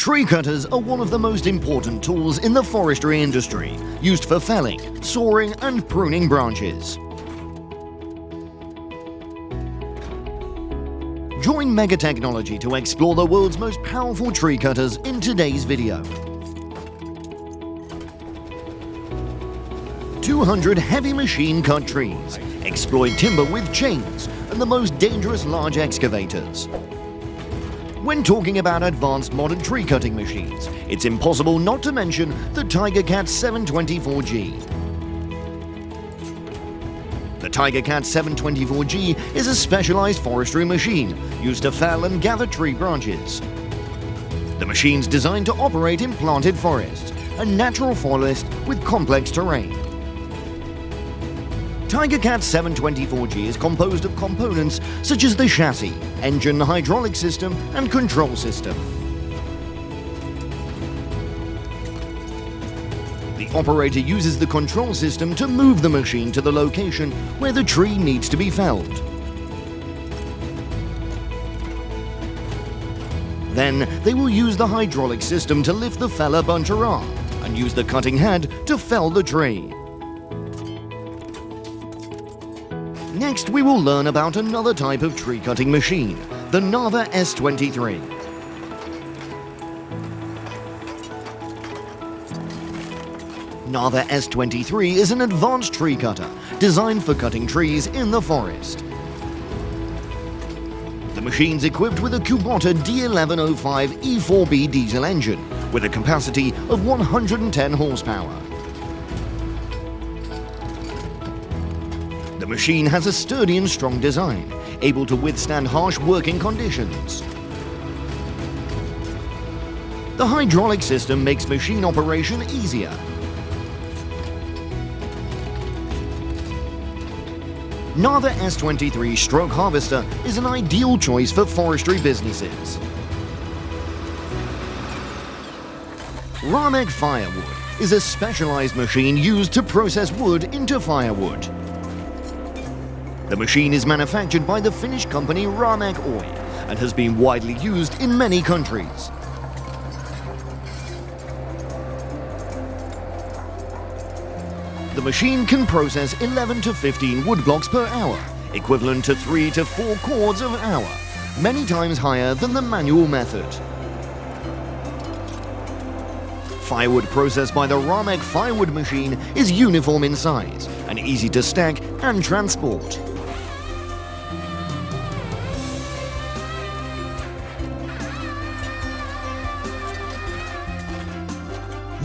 Tree cutters are one of the most important tools in the forestry industry, used for felling, sawing and pruning branches. Join Megatechnology to explore the world's most powerful tree cutters in today's video. 200 heavy machine cut trees, exploit timber with chains, and the most dangerous large excavators. When talking about advanced modern tree cutting machines, it's impossible not to mention the Tigercat 724G. The Tigercat 724G is a specialized forestry machine used to fell and gather tree branches. The machine's designed to operate in planted forests, a natural forest with complex terrain. Tigercat 724G is composed of components such as the chassis, engine, hydraulic system and control system. The operator uses the control system to move the machine to the location where the tree needs to be felled. Then they will use the hydraulic system to lift the feller buncher arm and use the cutting head to fell the tree. Next, we will learn about another type of tree cutting machine, the Another S23. Another S23 is an advanced tree cutter designed for cutting trees in the forest. The machine's equipped with a Kubota D1105 E4B diesel engine with a capacity of 110 horsepower. The machine has a sturdy and strong design, able to withstand harsh working conditions. The hydraulic system makes machine operation easier. Another S23 stroke harvester is an ideal choice for forestry businesses. Ramek Firewood is a specialized machine used to process wood into firewood. The machine is manufactured by the Finnish company Ramek Oy and has been widely used in many countries. The machine can process 11 to 15 wood blocks per hour, equivalent to 3 to 4 cords an hour, many times higher than the manual method. Firewood processed by the Ramek Firewood machine is uniform in size and easy to stack and transport.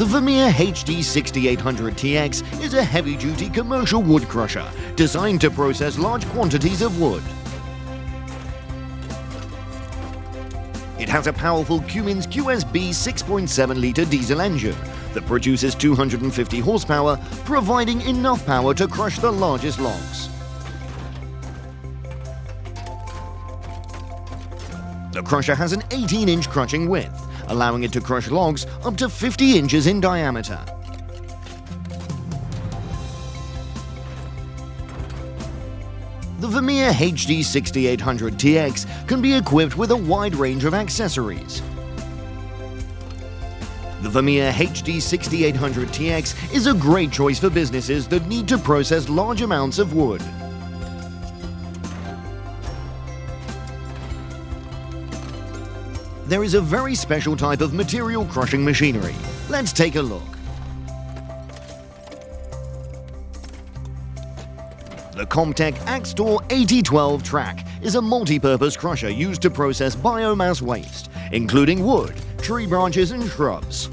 The Vermeer HD 6800TX is a heavy-duty commercial wood crusher designed to process large quantities of wood. It has a powerful Cummins QSB 6.7-litre diesel engine that produces 250 horsepower, providing enough power to crush the largest logs. The crusher has an 18-inch crushing width, allowing it to crush logs up to 50 inches in diameter. The Vermeer HD 6800TX can be equipped with a wide range of accessories. The Vermeer HD 6800TX is a great choice for businesses that need to process large amounts of wood. There is a very special type of material crushing machinery. Let's take a look. The Comtech Axtor 8012 Track is a multi-purpose crusher used to process biomass waste, including wood, tree branches and shrubs.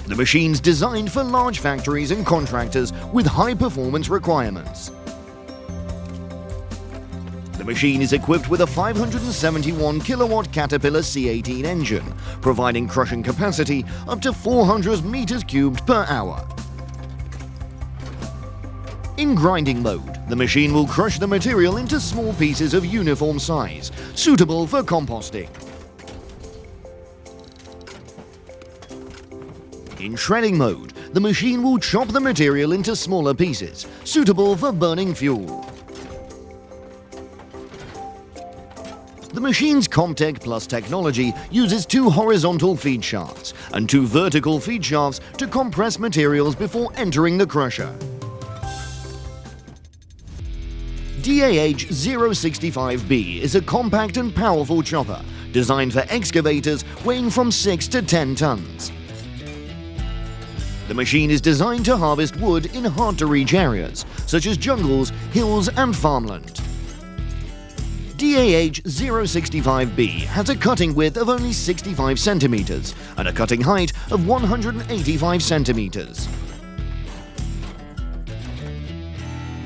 The machine's designed for large factories and contractors with high performance requirements. The machine is equipped with a 571 kilowatt Caterpillar C18 engine, providing crushing capacity up to 400 meters cubed per hour. In grinding mode, the machine will crush the material into small pieces of uniform size, suitable for composting. In shredding mode, the machine will chop the material into smaller pieces, suitable for burning fuel. The machine's Comtech Plus technology uses 2 horizontal feed shafts and 2 vertical feed shafts to compress materials before entering the crusher. DAH-065B is a compact and powerful chopper designed for excavators weighing from 6 to 10 tons. The machine is designed to harvest wood in hard-to-reach areas, such as jungles, hills and farmland. DAH-065B has a cutting width of only 65 centimeters and a cutting height of 185 centimeters.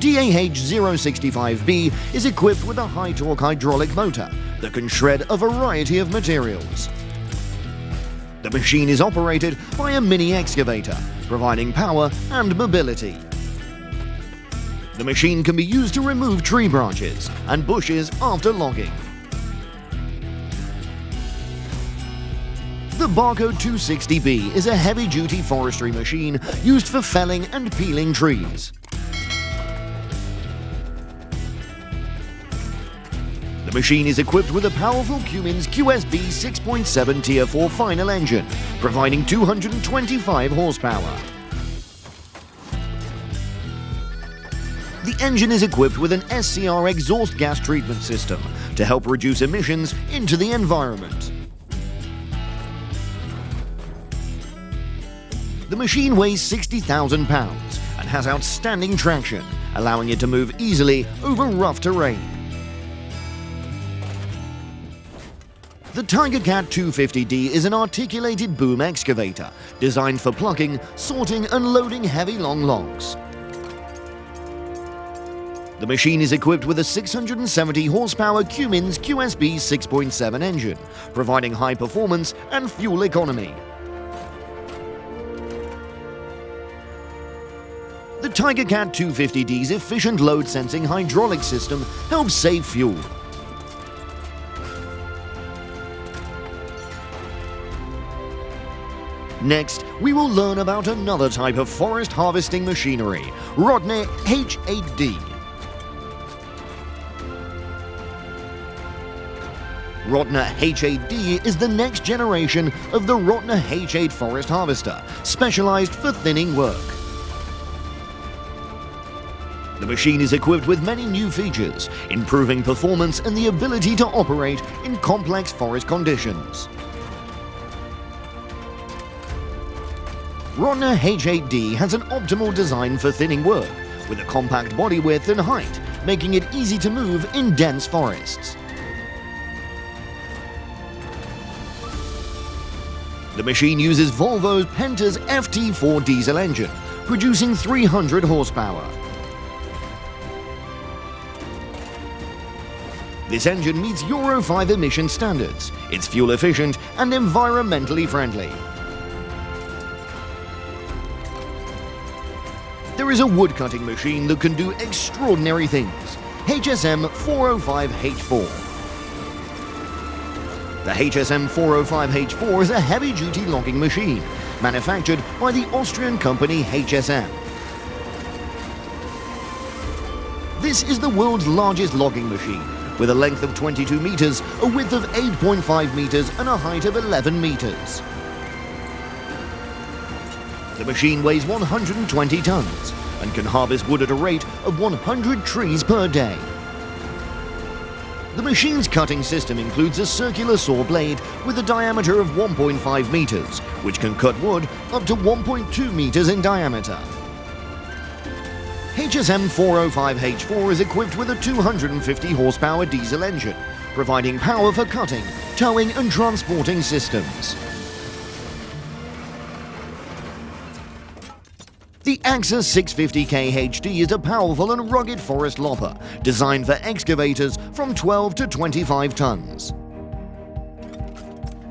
DAH-065B is equipped with a high-torque hydraulic motor that can shred a variety of materials. The machine is operated by a mini excavator, providing power and mobility. The machine can be used to remove tree branches and bushes after logging. The Barcode 260B is a heavy-duty forestry machine used for felling and peeling trees. The machine is equipped with a powerful Cummins QSB 6.7 Tier 4 final engine, providing 225 horsepower. The engine is equipped with an SCR exhaust gas treatment system to help reduce emissions into the environment. The machine weighs 60,000 pounds and has outstanding traction, allowing it to move easily over rough terrain. The Tigercat 250D is an articulated boom excavator designed for plucking, sorting and loading heavy long logs. The machine is equipped with a 670 horsepower Cummins QSB 6.7 engine, providing high performance and fuel economy. The Tigercat 250D's efficient load sensing hydraulic system helps save fuel. Next, we will learn about another type of forest harvesting machinery, Rotner H8D. Rotner H8D is the next generation of the Rotner H8 forest harvester, specialized for thinning work. The machine is equipped with many new features, improving performance and the ability to operate in complex forest conditions. Rotner H8D has an optimal design for thinning work, with a compact body width and height, making it easy to move in dense forests. The machine uses Volvo's Penta's FT4 diesel engine, producing 300 horsepower. This engine meets Euro 5 emission standards. It's fuel efficient and environmentally friendly. There is a wood-cutting machine that can do extraordinary things, HSM 405H4. The HSM 405H4 is a heavy-duty logging machine, manufactured by the Austrian company HSM. This is the world's largest logging machine, with a length of 22 meters, a width of 8.5 meters, and a height of 11 meters. The machine weighs 120 tons and can harvest wood at a rate of 100 trees per day. The machine's cutting system includes a circular saw blade with a diameter of 1.5 meters, which can cut wood up to 1.2 meters in diameter. HSM 405H4 is equipped with a 250 horsepower diesel engine, providing power for cutting, towing and transporting systems. The AXA 650K HD is a powerful and rugged forest lopper designed for excavators from 12 to 25 tons.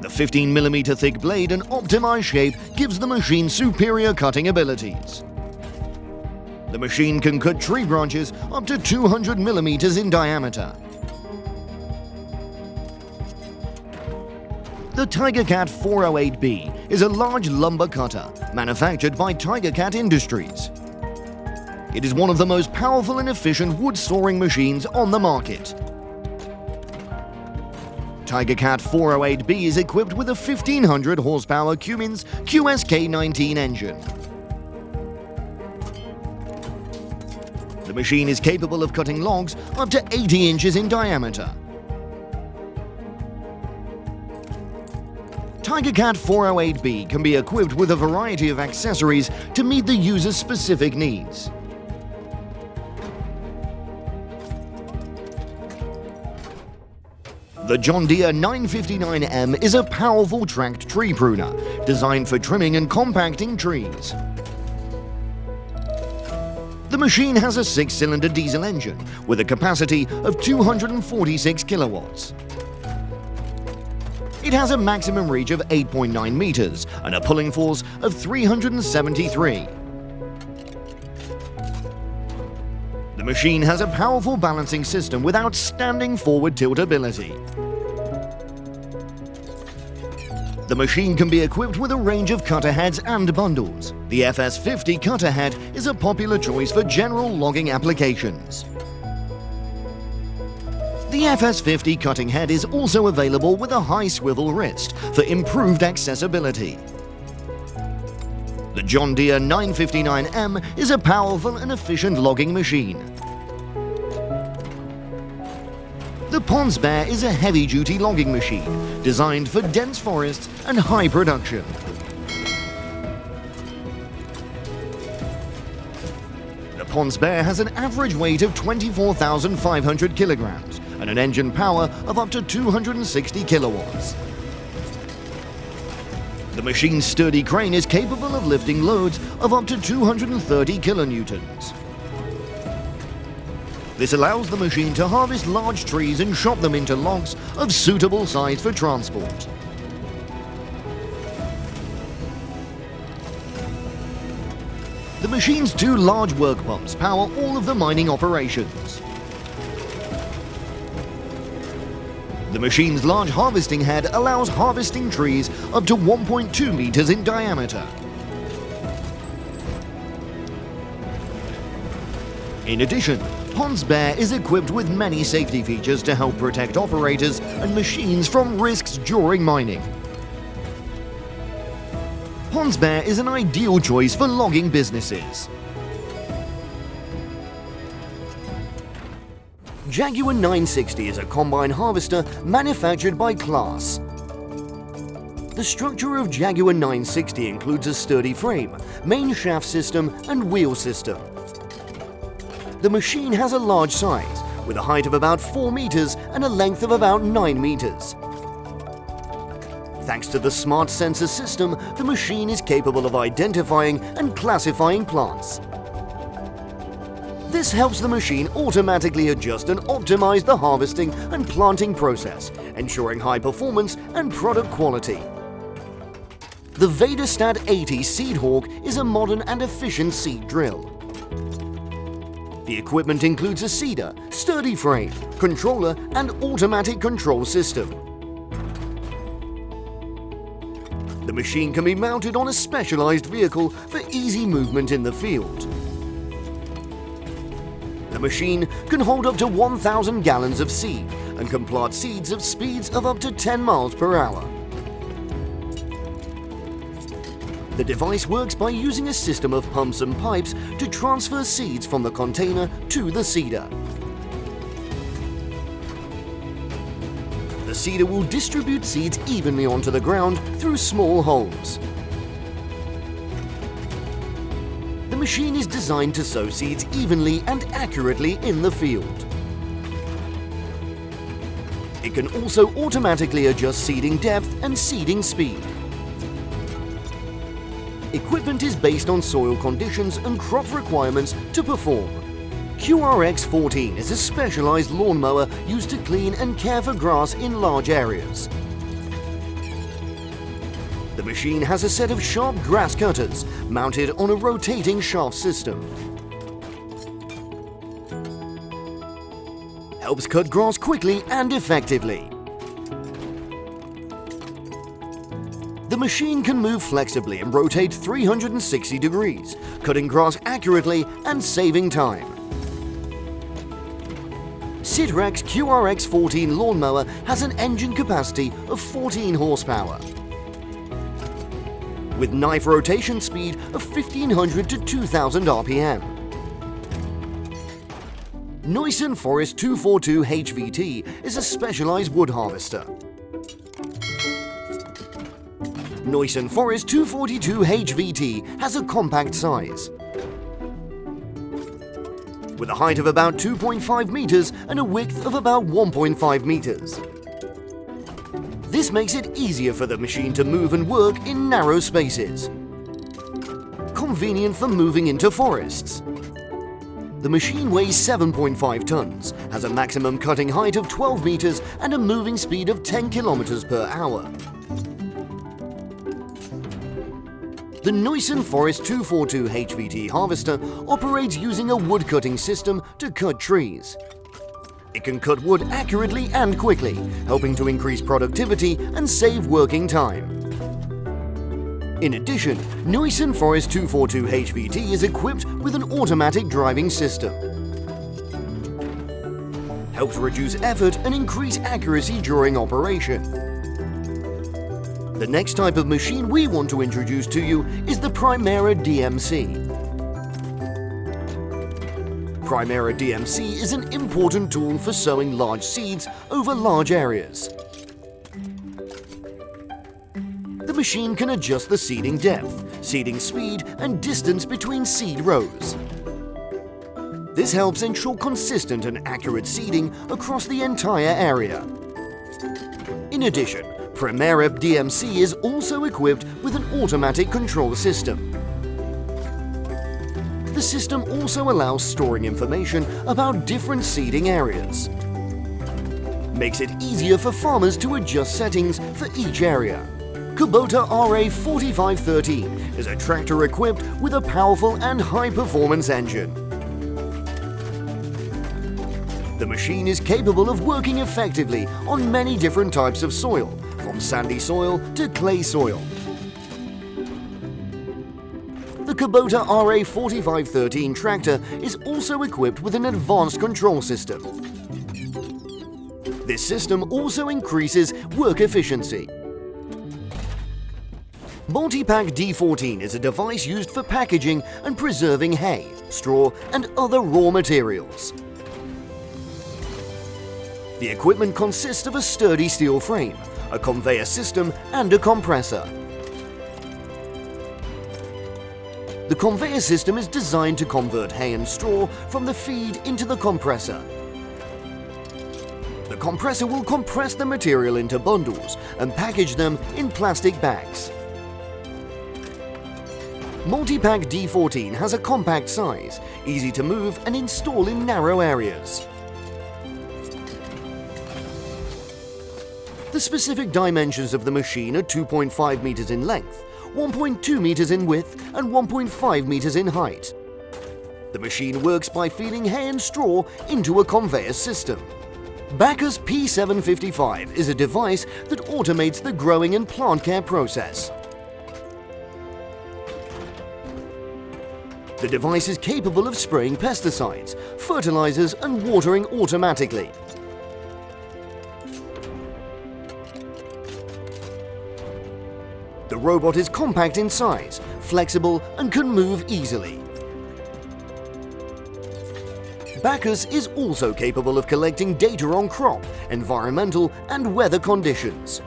The 15mm thick blade and optimized shape gives the machine superior cutting abilities. The machine can cut tree branches up to 200mm in diameter. The Tigercat 408B is a large lumber cutter manufactured by Tigercat Industries. It is one of the most powerful and efficient wood sawing machines on the market. Tigercat 408B is equipped with a 1500 horsepower Cummins QSK19 engine. The machine is capable of cutting logs up to 80 inches in diameter. Tigercat 408B can be equipped with a variety of accessories to meet the user's specific needs. The John Deere 959M is a powerful tracked tree pruner designed for trimming and compacting trees. The machine has a 6-cylinder diesel engine with a capacity of 246 kilowatts. It has a maximum reach of 8.9 meters and a pulling force of 373. The machine has a powerful balancing system with outstanding forward tiltability. The machine can be equipped with a range of cutter heads and bundles. The FS50 cutter head is a popular choice for general logging applications. The FS50 cutting head is also available with a high swivel wrist for improved accessibility. The John Deere 959M is a powerful and efficient logging machine. The Pons Bear is a heavy-duty logging machine designed for dense forests and high production. The Pons Bear has an average weight of 24,500 kilograms and an engine power of up to 260 kilowatts. The machine's sturdy crane is capable of lifting loads of up to 230 kilonewtons. This allows the machine to harvest large trees and chop them into logs of suitable size for transport. The machine's 2 large work pumps power all of the mining operations. The machine's large harvesting head allows harvesting trees up to 1.2 meters in diameter. In addition, Pons Bear is equipped with many safety features to help protect operators and machines from risks during mining. Pons Bear is an ideal choice for logging businesses. Jaguar 960 is a combine harvester manufactured by Claas. The structure of Jaguar 960 includes a sturdy frame, main shaft system and wheel system. The machine has a large size, with a height of about 4 meters and a length of about 9 meters. Thanks to the smart sensor system, the machine is capable of identifying and classifying plants. This helps the machine automatically adjust and optimize the harvesting and planting process, ensuring high performance and product quality. The Vaderstat 80 Seed Hawk is a modern and efficient seed drill. The equipment includes a seeder, sturdy frame, controller and automatic control system. The machine can be mounted on a specialized vehicle for easy movement in the field. The machine can hold up to 1,000 gallons of seed and can plant seeds at speeds of up to 10 miles per hour. The device works by using a system of pumps and pipes to transfer seeds from the container to the seeder. The seeder will distribute seeds evenly onto the ground through small holes. The machine is designed to sow seeds evenly and accurately in the field. It can also automatically adjust seeding depth and seeding speed. Equipment is based on soil conditions and crop requirements to perform. QRX-14 is a specialized lawnmower used to clean and care for grass in large areas. The machine has a set of sharp grass cutters mounted on a rotating shaft system. Helps cut grass quickly and effectively. The machine can move flexibly and rotate 360 degrees, cutting grass accurately and saving time. Sidrak's QRX14 lawnmower has an engine capacity of 14 horsepower. With knife rotation speed of 1500 to 2000 RPM. Neuson Forest 242 HVT is a specialized wood harvester. Neuson Forest 242 HVT has a compact size, with a height of about 2.5 meters and a width of about 1.5 meters. This makes it easier for the machine to move and work in narrow spaces. Convenient for moving into forests. The machine weighs 7.5 tons, has a maximum cutting height of 12 meters and a moving speed of 10 kilometers per hour. The Neuson Forest 242 HVT harvester operates using a wood cutting system to cut trees. It can cut wood accurately and quickly, helping to increase productivity and save working time. In addition, Neuson Forest 242 HVT is equipped with an automatic driving system. Helps reduce effort and increase accuracy during operation. The next type of machine we want to introduce to you is the Primera DMC. Primera DMC is an important tool for sowing large seeds over large areas. The machine can adjust the seeding depth, seeding speed, and distance between seed rows. This helps ensure consistent and accurate seeding across the entire area. In addition, Primera DMC is also equipped with an automatic control system. The system also allows storing information about different seeding areas. Makes it easier for farmers to adjust settings for each area. Kubota RA4513 is a tractor equipped with a powerful and high-performance engine. The machine is capable of working effectively on many different types of soil, from sandy soil to clay soil. The Kubota RA4513 tractor is also equipped with an advanced control system. This system also increases work efficiency. Multipack D14 is a device used for packaging and preserving hay, straw, and other raw materials. The equipment consists of a sturdy steel frame, a conveyor system, and a compressor. The conveyor system is designed to convert hay and straw from the feed into the compressor. The compressor will compress the material into bundles and package them in plastic bags. Multipack D14 has a compact size, easy to move and install in narrow areas. The specific dimensions of the machine are 2.5 meters in length, 1.2 meters in width, and 1.5 meters in height. The machine works by feeding hay and straw into a conveyor system. Backer's P755 is a device that automates the growing and plant care process. The device is capable of spraying pesticides, fertilizers, and watering automatically. The robot is compact in size, flexible, and can move easily. Backer's is also capable of collecting data on crop, environmental, and weather conditions.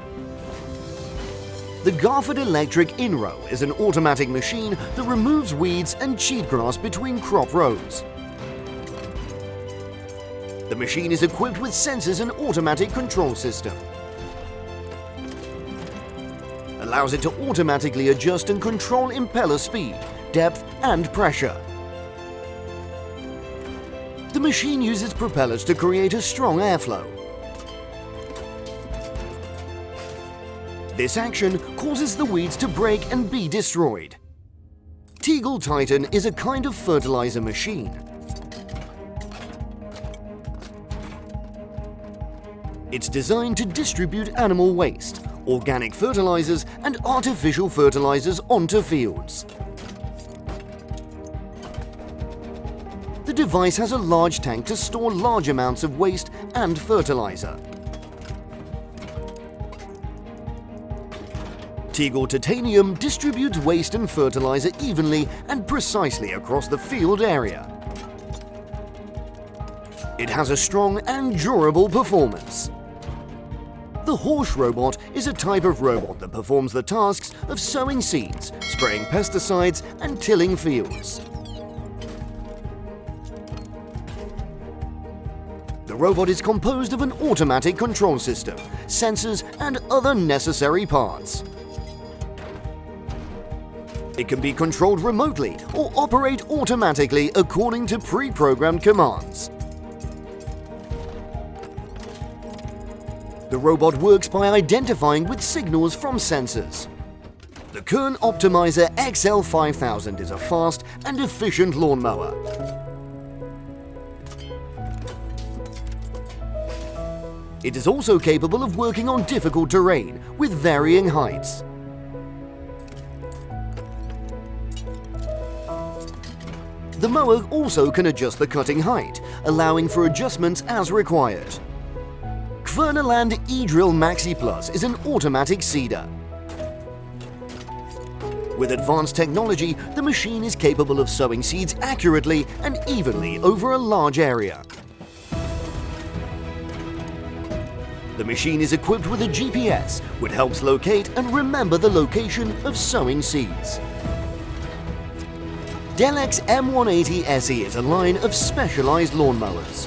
The Garford Electric InRow is an automatic machine that removes weeds and cheatgrass between crop rows. The machine is equipped with sensors and automatic control system. Allows it to automatically adjust and control impeller speed, depth, and pressure. The machine uses propellers to create a strong airflow. This action causes the weeds to break and be destroyed. Teagle Titan is a kind of fertilizer machine. It's designed to distribute animal waste, organic fertilizers, and artificial fertilizers onto fields. The device has a large tank to store large amounts of waste and fertilizer. Tegel titanium distributes waste and fertilizer evenly and precisely across the field area. It has a strong and durable performance. The horse robot is a type of robot that performs the tasks of sowing seeds, spraying pesticides, and tilling fields. The robot is composed of an automatic control system, sensors, and other necessary parts. It can be controlled remotely or operate automatically according to pre-programmed commands. The robot works by identifying with signals from sensors. The Kern Optimizer XL5000 is a fast and efficient lawnmower. It is also capable of working on difficult terrain with varying heights. The mower also can adjust the cutting height, allowing for adjustments as required. Kverneland E-Drill Maxi Plus is an automatic seeder. With advanced technology, the machine is capable of sowing seeds accurately and evenly over a large area. The machine is equipped with a GPS, which helps locate and remember the location of sowing seeds. Delex M180 SE is a line of specialized lawnmowers.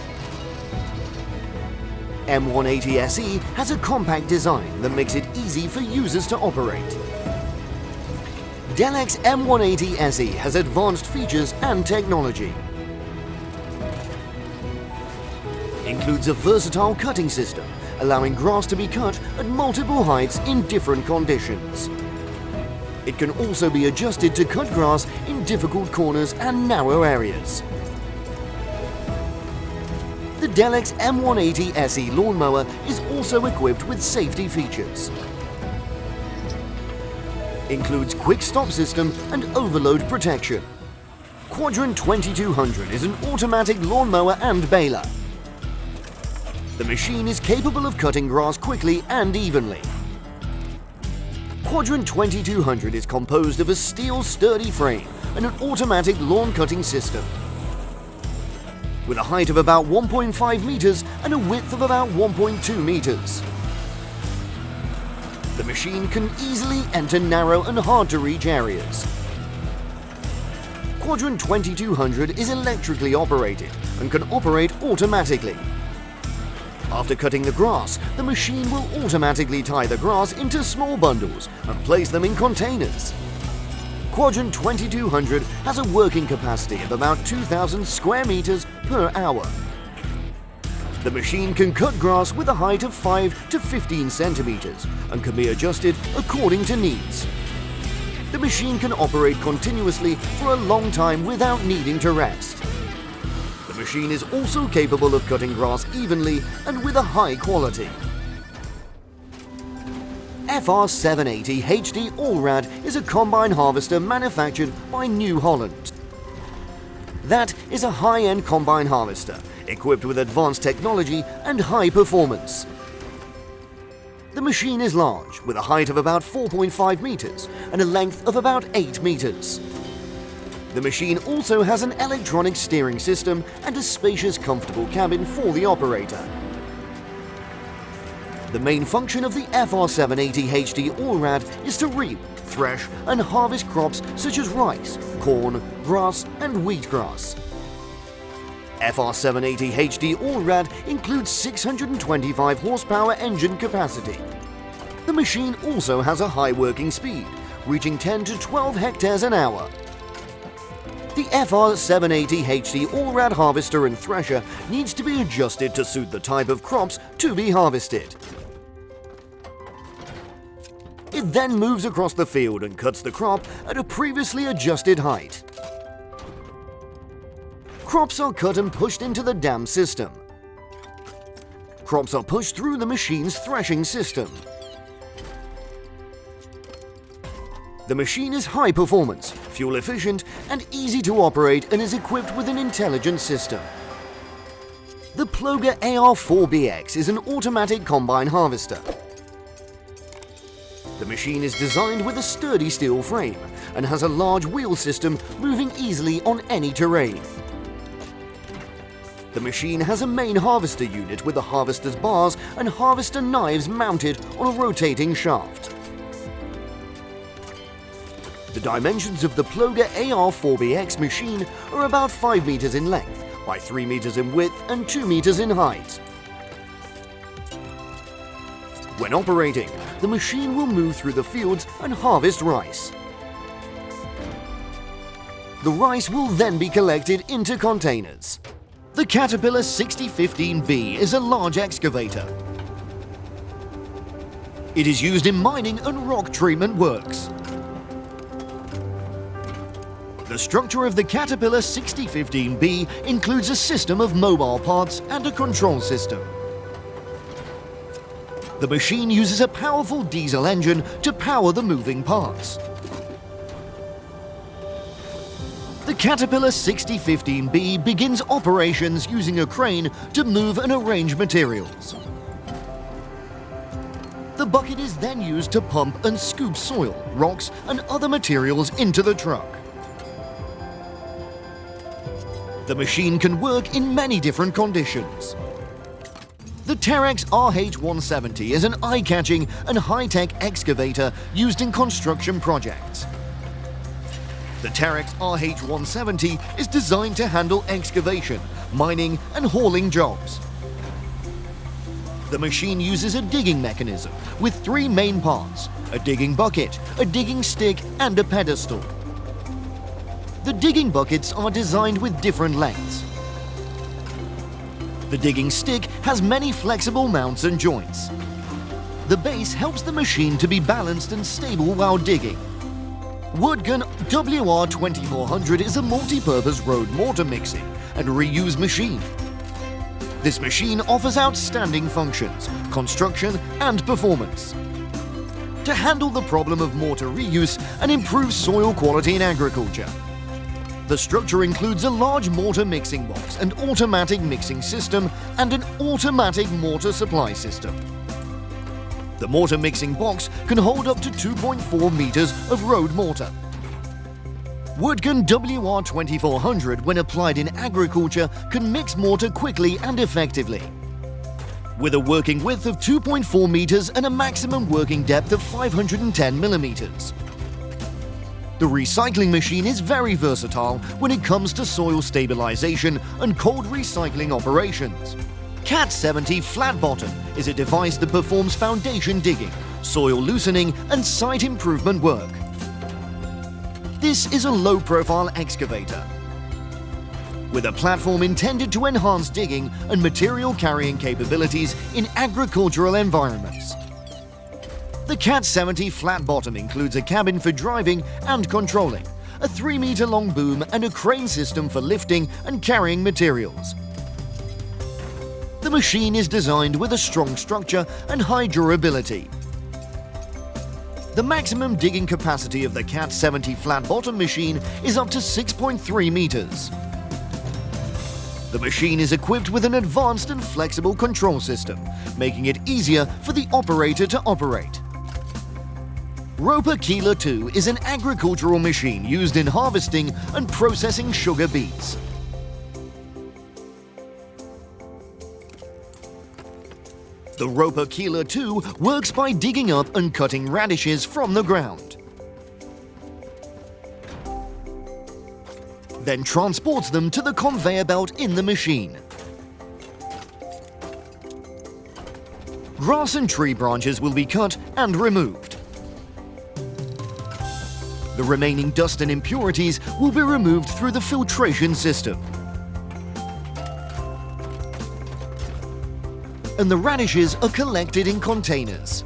M180 SE has a compact design that makes it easy for users to operate. Delex M180 SE has advanced features and technology. Includes a versatile cutting system, allowing grass to be cut at multiple heights in different conditions. It can also be adjusted to cut grass in difficult corners and narrow areas. The Delex M180 SE lawnmower is also equipped with safety features. Includes quick stop system and overload protection. Quadrant 2200 is an automatic lawnmower and baler. The machine is capable of cutting grass quickly and evenly. Quadrant 2200 is composed of a steel sturdy frame and an automatic lawn cutting system. With a height of about 1.5 meters and a width of about 1.2 meters. The machine can easily enter narrow and hard to reach areas. Quadrant 2200 is electrically operated and can operate automatically. After cutting the grass, the machine will automatically tie the grass into small bundles and place them in containers. Quadrant 2200 has a working capacity of about 2,000 square meters per hour. The machine can cut grass with a height of 5 to 15 centimeters and can be adjusted according to needs. The machine can operate continuously for a long time without needing to rest. The machine is also capable of cutting grass evenly and with a high quality. FR780 HD Allrad is a combine harvester manufactured by New Holland. That is a high-end combine harvester equipped with advanced technology and high performance. The machine is large, with a height of about 4.5 meters and a length of about 8 meters. The machine also has an electronic steering system and a spacious, comfortable cabin for the operator. The main function of the FR780 HD Allrad is to reap, thresh and harvest crops such as rice, corn, grass and wheatgrass. FR780 HD Allrad includes 625 horsepower engine capacity. The machine also has a high working speed, reaching 10 to 12 hectares an hour. The FR780 HD Allrad harvester and thresher needs to be adjusted to suit the type of crops to be harvested. It then moves across the field and cuts the crop at a previously adjusted height. Crops are cut and pushed into the dam system. Crops are pushed through the machine's threshing system. The machine is high performance, fuel efficient and easy to operate and is equipped with an intelligent system. The Ploger AR4BX is an automatic combine harvester. The machine is designed with a sturdy steel frame and has a large wheel system moving easily on any terrain. The machine has a main harvester unit with the harvester's bars and harvester knives mounted on a rotating shaft. The dimensions of the Ploger AR4BX machine are about 5 meters in length by 3 meters in width and 2 meters in height. When operating, the machine will move through the fields and harvest rice. The rice will then be collected into containers. The Caterpillar 6015B is a large excavator. It is used in mining and rock treatment works. The structure of the Caterpillar 6015B includes a system of mobile parts and a control system. The machine uses a powerful diesel engine to power the moving parts. The Caterpillar 6015B begins operations using a crane to move and arrange materials. The bucket is then used to pump and scoop soil, rocks and other materials into the truck. The machine can work in many different conditions. The Terex RH170 is an eye-catching and high-tech excavator used in construction projects. The Terex RH170 is designed to handle excavation, mining and hauling jobs. The machine uses a digging mechanism with 3 main parts: a digging bucket, a digging stick and a pedestal. The digging buckets are designed with different lengths. The digging stick has many flexible mounts and joints. The base helps the machine to be balanced and stable while digging. Woodgun WR2400 is a multi-purpose road mortar mixing and reuse machine. This machine offers outstanding functions, construction and performance. To handle the problem of mortar reuse and improve soil quality in agriculture. The structure includes a large mortar mixing box, an automatic mixing system, and an automatic mortar supply system. The mortar mixing box can hold up to 2.4 meters of road mortar. Woodgun WR2400, when applied in agriculture, can mix mortar quickly and effectively. With a working width of 2.4 meters and a maximum working depth of 510 millimeters. The recycling machine is very versatile when it comes to soil stabilization and cold recycling operations. Cat 70 Flat Bottom is a device that performs foundation digging, soil loosening and site improvement work. This is a low-profile excavator with a platform intended to enhance digging and material carrying capabilities in agricultural environments. The Cat 70 Flat Bottom includes a cabin for driving and controlling, a 3-meter-long boom and a crane system for lifting and carrying materials. The machine is designed with a strong structure and high durability. The maximum digging capacity of the Cat 70 Flat Bottom machine is up to 6.3 meters. The machine is equipped with an advanced and flexible control system, making it easier for the operator to operate. Roper Keeler 2 is an agricultural machine used in harvesting and processing sugar beets. The Roper Keeler 2 works by digging up and cutting radishes from the ground. Then transports them to the conveyor belt in the machine. Grass and tree branches will be cut and removed. The remaining dust and impurities will be removed through the filtration system. And the radishes are collected in containers.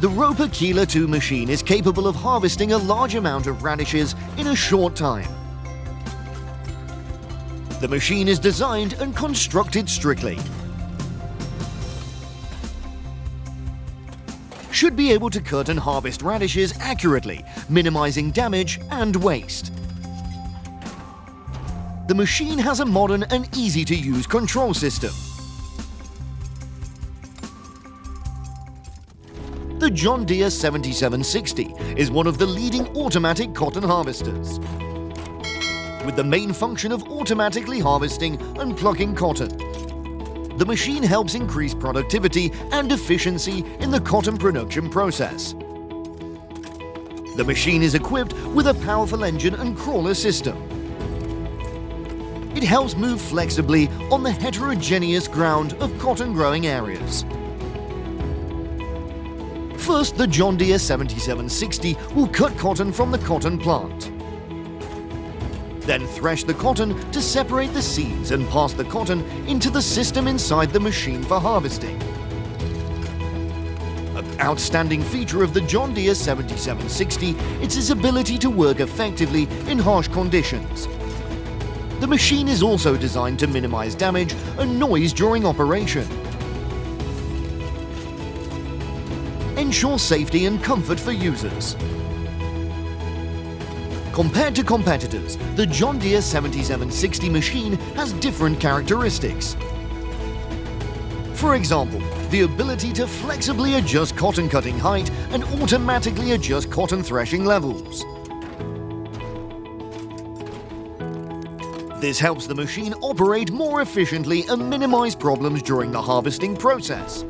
The Roper Keeler 2 machine is capable of harvesting a large amount of radishes in a short time. The machine is designed and constructed strictly. Should be able to cut and harvest radishes accurately, minimizing damage and waste. The machine has a modern and easy-to-use control system. The John Deere 7760 is one of the leading automatic cotton harvesters, with the main function of automatically harvesting and plucking cotton. The machine helps increase productivity and efficiency in the cotton production process. The machine is equipped with a powerful engine and crawler system. It helps move flexibly on the heterogeneous ground of cotton growing areas. First, the John Deere 7760 will cut cotton from the cotton plant. Then thresh the cotton to separate the seeds and pass the cotton into the system inside the machine for harvesting. An outstanding feature of the John Deere 7760 is its ability to work effectively in harsh conditions. The machine is also designed to minimize damage and noise during operation. Ensure safety and comfort for users. Compared to competitors, the John Deere 7760 machine has different characteristics. For example, the ability to flexibly adjust cotton cutting height and automatically adjust cotton threshing levels. This helps the machine operate more efficiently and minimize problems during the harvesting process.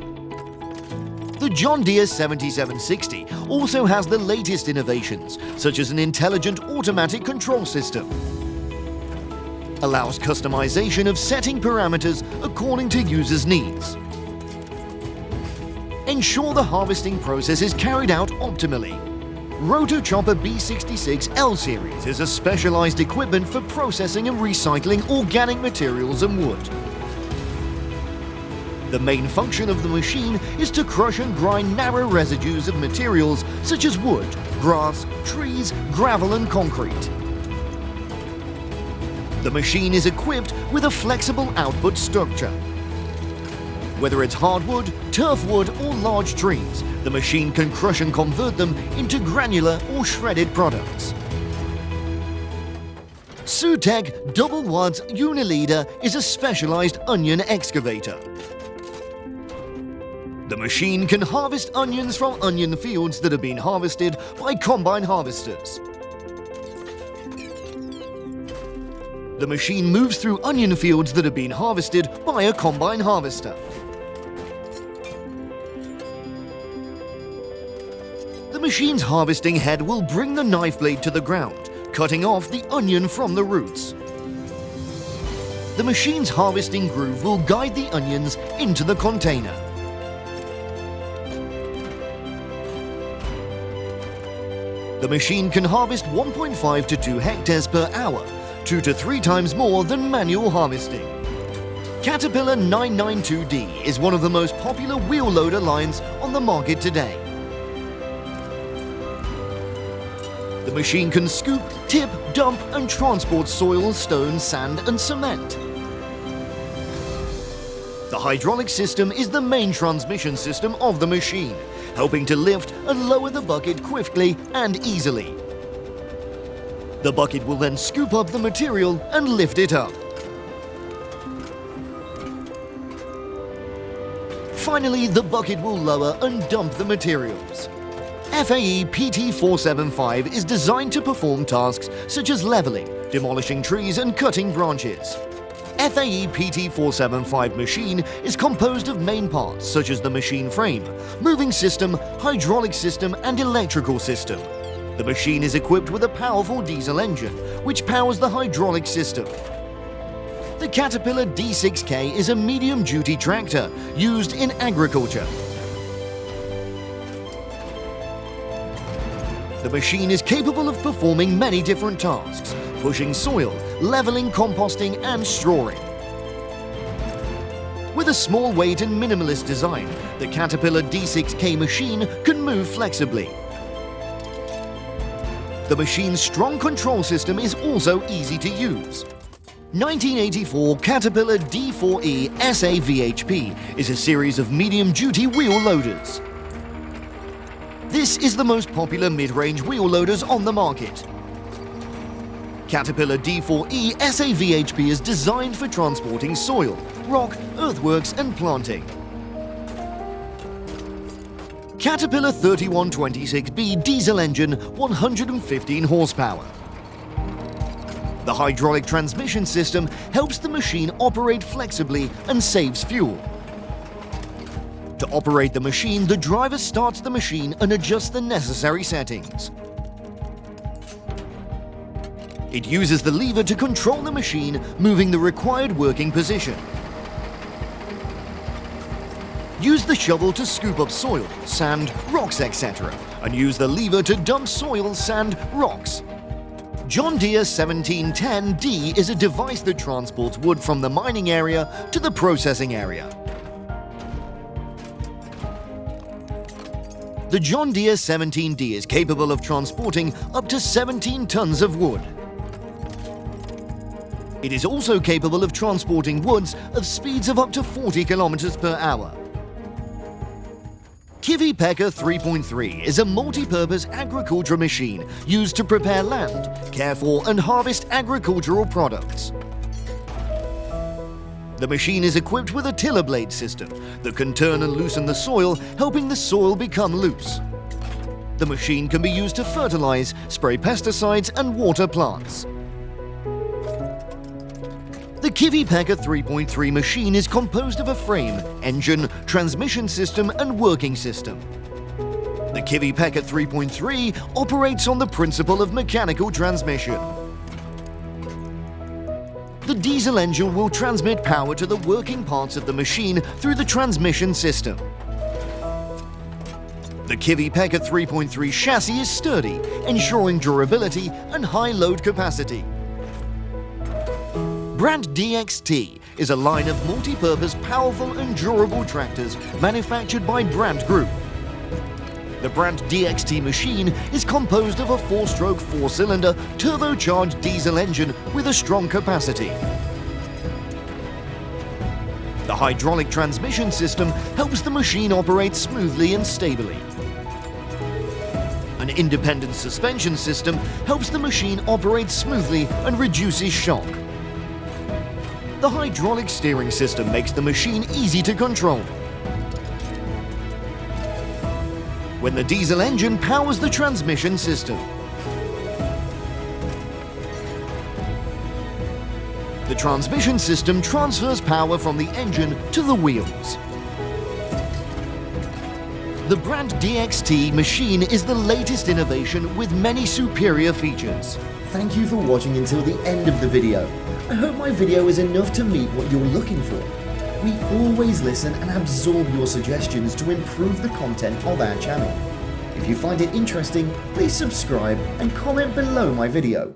The John Deere 7760 also has the latest innovations, such as an intelligent automatic control system. Allows customization of setting parameters according to users' needs. Ensure the harvesting process is carried out optimally. Rotochopper B66 L Series is a specialized equipment for processing and recycling organic materials and wood. The main function of the machine is to crush and grind narrow residues of materials such as wood, grass, trees, gravel and concrete. The machine is equipped with a flexible output structure. Whether it's hardwood, turf wood or large trees, the machine can crush and convert them into granular or shredded products. Sutech Double Wads Unileader is a specialized onion excavator. The machine can harvest onions from onion fields that have been harvested by combine harvesters. The machine moves through onion fields that have been harvested by a combine harvester. The machine's harvesting head will bring the knife blade to the ground, cutting off the onion from the roots. The machine's harvesting groove will guide the onions into the container. The machine can harvest 1.5 to 2 hectares per hour, 2 to 3 times more than manual harvesting. Caterpillar 992D is one of the most popular wheel loader lines on the market today. The machine can scoop, tip, dump and transport soil, stone, sand and cement. The hydraulic system is the main transmission system of the machine, helping to lift and lower the bucket quickly and easily. The bucket will then scoop up the material and lift it up. Finally, the bucket will lower and dump the materials. FAE PT475 is designed to perform tasks such as leveling, demolishing trees and cutting branches. FAE PT475 machine is composed of main parts such as the machine frame, moving system, hydraulic system and electrical system. The machine is equipped with a powerful diesel engine, which powers the hydraulic system. The Caterpillar D6K is a medium-duty tractor used in agriculture. The machine is capable of performing many different tasks, pushing soil, leveling, composting and strawing. With a small weight and minimalist design, the Caterpillar D6K machine can move flexibly. The machine's strong control system is also easy to use. 1984 Caterpillar D4E SA VHP is a series of medium-duty wheel loaders. This is the most popular mid-range wheel loaders on the market. Caterpillar D4E SAVHP is designed for transporting soil, rock, earthworks and planting. Caterpillar 3126B diesel engine, 115 horsepower. The hydraulic transmission system helps the machine operate flexibly and saves fuel. To operate the machine, the driver starts the machine and adjusts the necessary settings. It uses the lever to control the machine, moving the required working position. Use the shovel to scoop up soil, sand, rocks, etc., and use the lever to dump soil, sand, rocks. John Deere 1710D is a device that transports wood from the mining area to the processing area. The John Deere 17D is capable of transporting up to 17 tons of wood. It is also capable of transporting woods of speeds of up to 40 kilometers per hour. Kiwi-Pekka 3.3 is a multi-purpose agricultural machine used to prepare land, care for and harvest agricultural products. The machine is equipped with a tiller blade system that can turn and loosen the soil, helping the soil become loose. The machine can be used to fertilize, spray pesticides and water plants. The Kiwi-Pekka 3.3 machine is composed of a frame, engine, transmission system and working system. The Kiwi-Pekka 3.3 operates on the principle of mechanical transmission. The diesel engine will transmit power to the working parts of the machine through the transmission system. The Kiwi-Pekka 3.3 chassis is sturdy, ensuring durability and high load capacity. Brand DXT is a line of multi-purpose, powerful and durable tractors manufactured by Brand Group. The Brand DXT machine is composed of a 4-stroke, 4-cylinder, turbocharged diesel engine with a strong capacity. The hydraulic transmission system helps the machine operate smoothly and stably. An independent suspension system helps the machine operate smoothly and reduces shock. The hydraulic steering system makes the machine easy to control. When the diesel engine powers the transmission system. The transmission system transfers power from the engine to the wheels. The Brand DXT machine is the latest innovation with many superior features. Thank you for watching until the end of the video. I hope my video is enough to meet what you're looking for. We always listen and absorb your suggestions to improve the content of our channel. If you find it interesting, please subscribe and comment below my video.